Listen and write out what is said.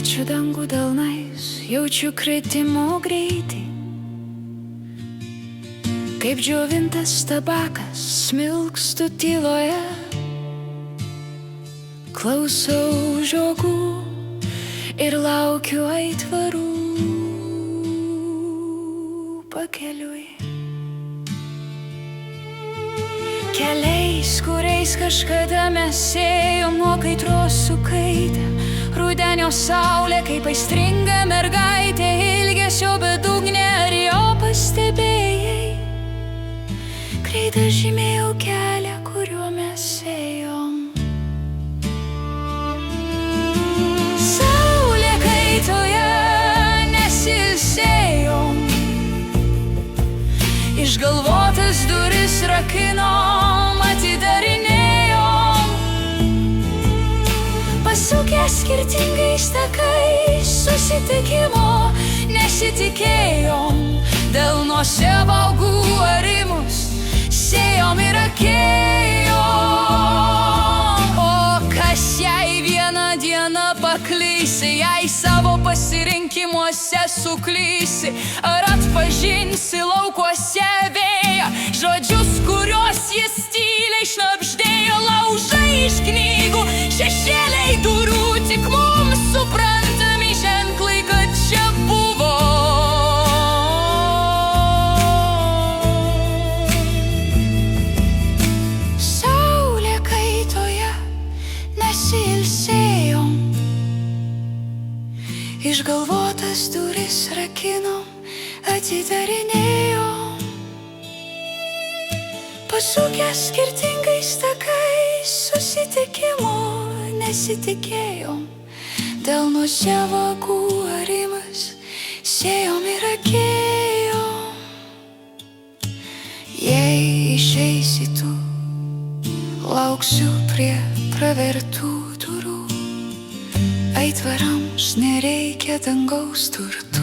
Liečiu dangų delnais, jaučiu kritimo greitį. Kaip džiovintas tabakas, smilkstu tyloje. Klausau žiogų ir laukiu aitvarų pakeliui. Keliais, kuriais kažkada mes ėjom, nuo kaitros sukaitę. Rudenio saulė, kaip aistringa mergaitė, ilgesio bedugnė, ar jo pastebėjai? Greitą žymėjau kelią, kuriuo mes ėjom. Saulė kaitoje nesilsėjom, išgalvotas duris rakinom, atidarinėjom. Pasukę skirtingais takais, susitikimo nesitikėjom. Delnuose valgų arimus sėjom ir akėjom. O kas jei vieną dieną paklysi, jei savo pasirinkimuose suklysi, ar atpažinsi laukuose vėją, žodžius, kuriuos jis tyliai šnabždėjo? Laužai iš knygų, šešėliai durų, tik mums suprantami ženklai, kad čia buvo. Saulė kaitoje nesilsėjom, išgalvotas duris rakinom, atidarinėjom. Pasukę skirtingais takais, susitikimo nesitikėjom. Delnuose vagų arimas sėjom ir akėjom. Jei išeisi tu, lauksiu prie pravertų durų. Aitvarams nereikia dangaus turtų.